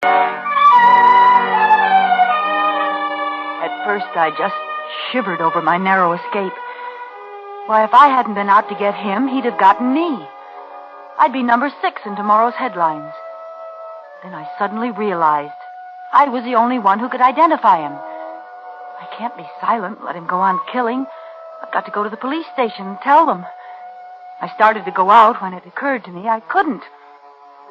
At first, I just shivered over my narrow escape. Why, if I hadn't been out to get him, he'd have gotten me. I'd be number 6 in tomorrow's headlines. Then I suddenly realized I was the only one who could identify him. I can't be silent, let him go on killing. I've got to go to the police station and tell them. I started to go out when it occurred to me I couldn't.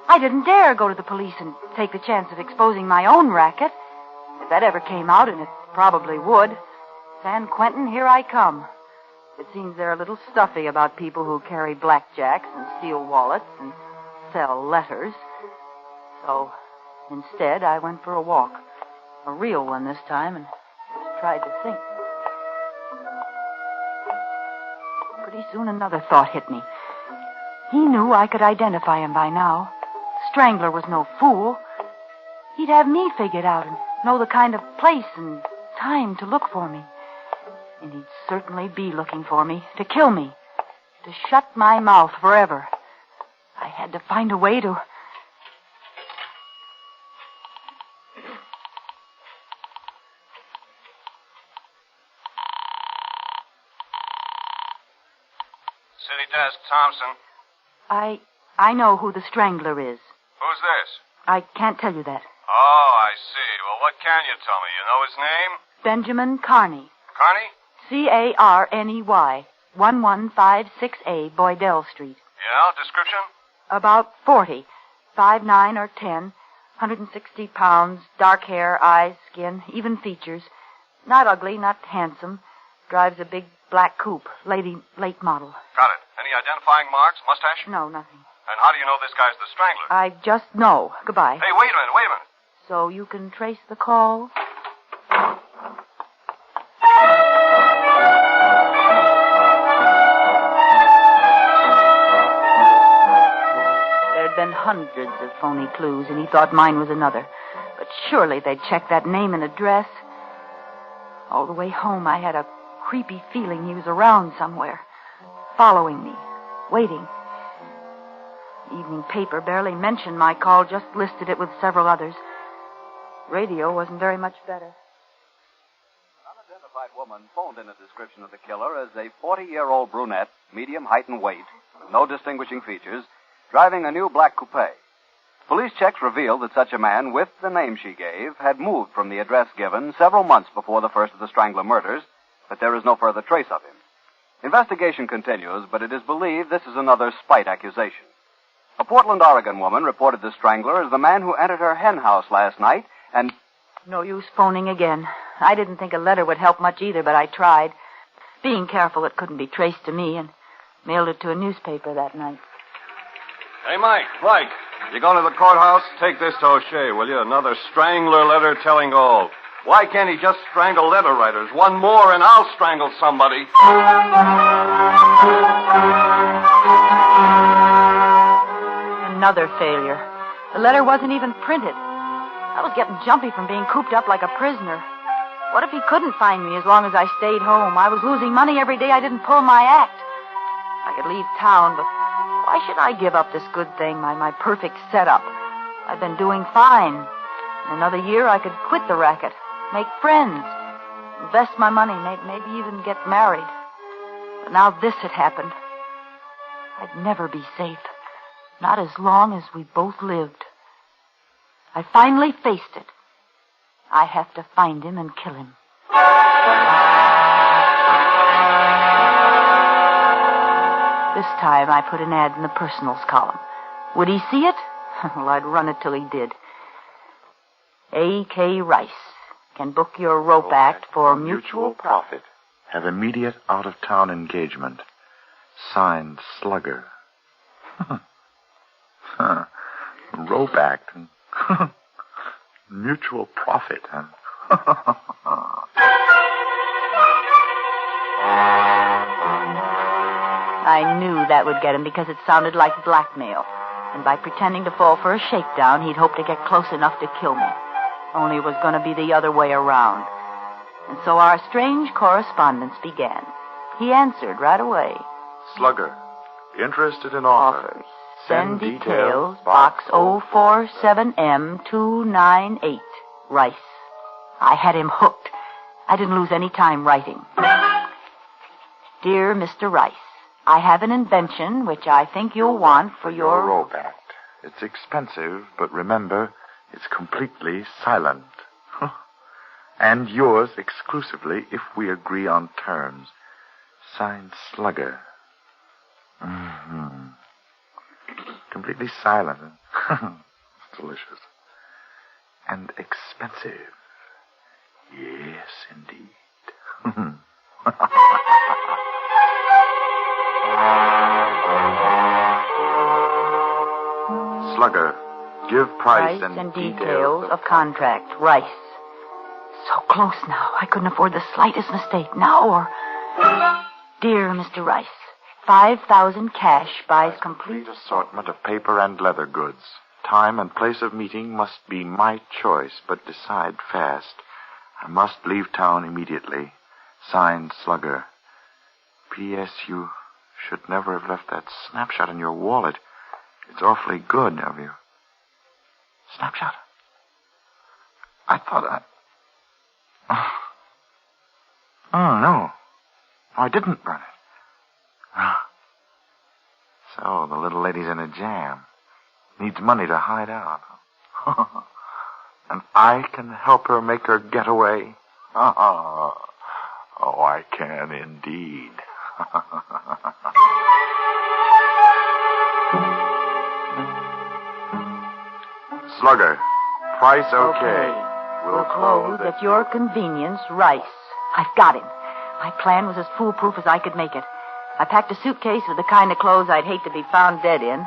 I didn't dare go to the police and take the chance of exposing my own racket. If that ever came out, and it probably would, San Quentin, here I come. It seems they're a little stuffy about people who carry blackjacks and steal wallets and sell letters. So, instead, I went for a walk. A real one this time, and tried to think. Pretty soon another thought hit me. He knew I could identify him by now. Strangler was no fool. He'd have me figured out and know the kind of place and time to look for me. And he'd certainly be looking for me, to kill me, to shut my mouth forever. I had to find a way to... City desk, Thompson. I know who the Strangler is. Who's this? I can't tell you that. Oh, I see. Well, what can you tell me? You know his name? Benjamin Carney. Carney? Carney, 11566A, Boydell Street. Yeah, description? About 40. 5'9" or 10. 160 pounds. Dark hair, eyes, skin, even features. Not ugly, not handsome. Drives a big black coupe. Late model. Got it. Any identifying marks? Mustache? No, nothing. And how do you know this guy's the Strangler? I just know. Goodbye. Hey, wait a minute. So you can trace the call? There'd been hundreds of phony clues, and he thought mine was another. But surely they'd check that name and address. All the way home, I had a creepy feeling he was around somewhere, following me, waiting. The evening paper barely mentioned my call, just listed it with several others. Radio wasn't very much better. An unidentified woman phoned in a description of the killer as a 40-year-old brunette, medium height and weight, with no distinguishing features, driving a new black coupe. Police checks revealed that such a man, with the name she gave, had moved from the address given several months before the first of the Strangler murders, but there is no further trace of him. Investigation continues, but it is believed this is another spite accusation. A Portland, Oregon woman reported the Strangler as the man who entered her hen house last night and... No use phoning again. I didn't think a letter would help much either, but I tried. Being careful it couldn't be traced to me, and mailed it to a newspaper that night. Hey, Mike, you going to the courthouse? Take this to O'Shea, will you? Another Strangler letter telling all. Why can't he just strangle letter writers? One more and I'll strangle somebody. Another failure. The letter wasn't even printed. I was getting jumpy from being cooped up like a prisoner. What if he couldn't find me as long as I stayed home? I was losing money every day I didn't pull my act. I could leave town, but why should I give up this good thing, my perfect setup? I've been doing fine. In another year, I could quit the racket, make friends, invest my money, maybe even get married. But now this had happened. I'd never be safe. Not as long as we both lived. I finally faced it. I have to find him and kill him. This time I put an ad in the personals column. Would he see it? Well, I'd run it till he did. A.K. Rice can book your rope act for mutual profit. Have immediate out-of-town engagement. Signed, Slugger. Rope act. Mutual profit. I knew that would get him because it sounded like blackmail. And by pretending to fall for a shakedown, he'd hope to get close enough to kill me. Only it was going to be the other way around. And so our strange correspondence began. He answered right away. Slugger, interested in offers. Send details, Box 047M298, Rice. I had him hooked. I didn't lose any time writing. Dear Mr. Rice, I have an invention which I think you'll want for your... Robat. It's expensive, but remember, it's completely silent. And yours exclusively if we agree on terms. Signed, Slugger. Mm-hmm. Completely silent. Delicious. And expensive. Yes, indeed. Slugger, give price and details of contract. Rice. So close now. I couldn't afford the slightest mistake now or... Dear Mr. Rice, 5,000 cash buys complete assortment of paper and leather goods. Time and place of meeting must be my choice, but decide fast. I must leave town immediately. Signed, Slugger. P.S. You should never have left that snapshot in your wallet. It's awfully good of you. Snapshot? I thought Oh, no. I didn't burn it. So, the little lady's in a jam. Needs money to hide out. And I can help her make her getaway. Oh, I can indeed. Slugger, price okay. We'll close at your convenience, Rice. I've got him. My plan was as foolproof as I could make it. I packed a suitcase with the kind of clothes I'd hate to be found dead in,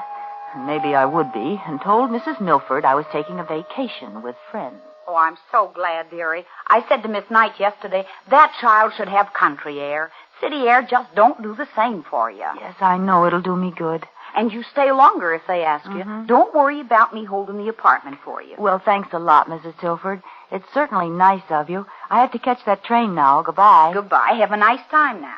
and maybe I would be, and told Mrs. Milford I was taking a vacation with friends. Oh, I'm so glad, dearie. I said to Miss Knight yesterday, that child should have country air. City air just don't do the same for you. Yes, I know it'll do me good. And you stay longer if they ask you. Don't worry about me holding the apartment for you. Well, thanks a lot, Mrs. Tilford. It's certainly nice of you. I have to catch that train now. Goodbye. Goodbye. Have a nice time now.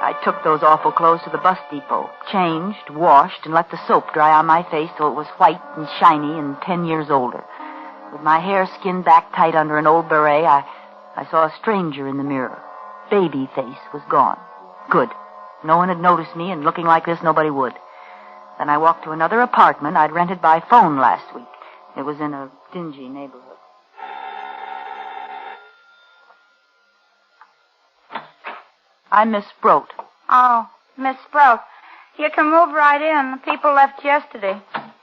I took those awful clothes to the bus depot, changed, washed, and let the soap dry on my face so it was white and shiny and 10 years older. With my hair skinned back tight under an old beret, I saw a stranger in the mirror. Baby face was gone. Good. No one had noticed me, and looking like this, nobody would. Then I walked to another apartment I'd rented by phone last week. It was in a dingy neighborhood. I'm Miss Sproat. Oh, Miss Sprout. You can move right in. The people left yesterday.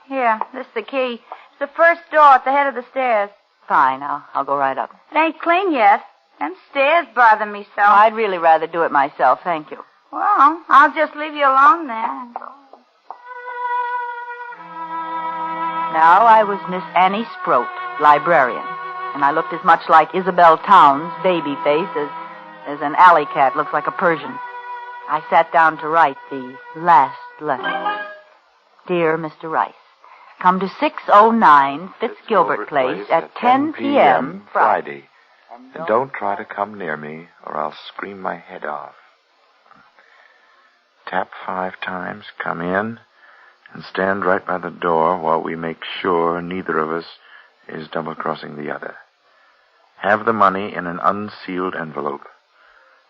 Here, this is the key. It's the first door at the head of the stairs. Fine, I'll go right up. It ain't clean yet. Them stairs bother me so. I'd really rather do it myself, thank you. Well, I'll just leave you alone then. Now I was Miss Annie Sproat, librarian, and I looked as much like Isabel Towns' baby face as an alley cat looks like a Persian. I sat down to write the last letter. Dear Mr. Rice, come to 609 Fitzgilbert Place at 10 p.m. Friday. And don't try to come near me, or I'll scream my head off. Tap 5 times, come in, and stand right by the door while we make sure neither of us is double-crossing the other. Have the money in an unsealed envelope.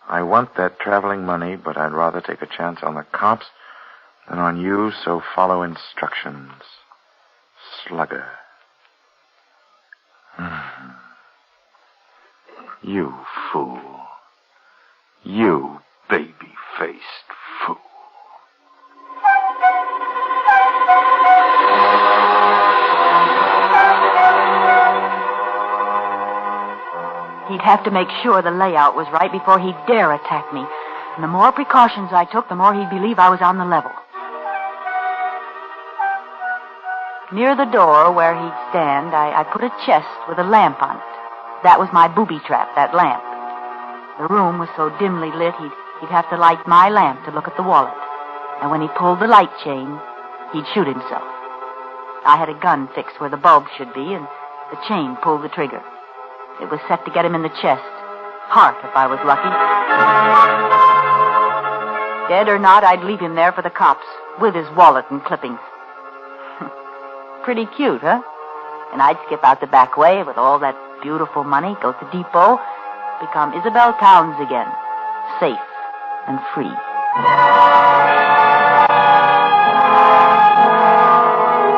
I want that traveling money, but I'd rather take a chance on the cops than on you, so follow instructions. Slugger. You fool. You baby-faced fool. He'd have to make sure the layout was right before he'd dare attack me. And the more precautions I took, the more he'd believe I was on the level. Near the door where he'd stand, I put a chest with a lamp on it. That was my booby trap, that lamp. The room was so dimly lit, he'd have to light my lamp to look at the wallet. And when he pulled the light chain, he'd shoot himself. I had a gun fixed where the bulb should be, and the chain pulled the trigger. It was set to get him in the chest. Heart, if I was lucky. Dead or not, I'd leave him there for the cops, with his wallet and clippings. Pretty cute, huh? And I'd skip out the back way with all that beautiful money, go to Depot, become Isabel Towns again, safe and free.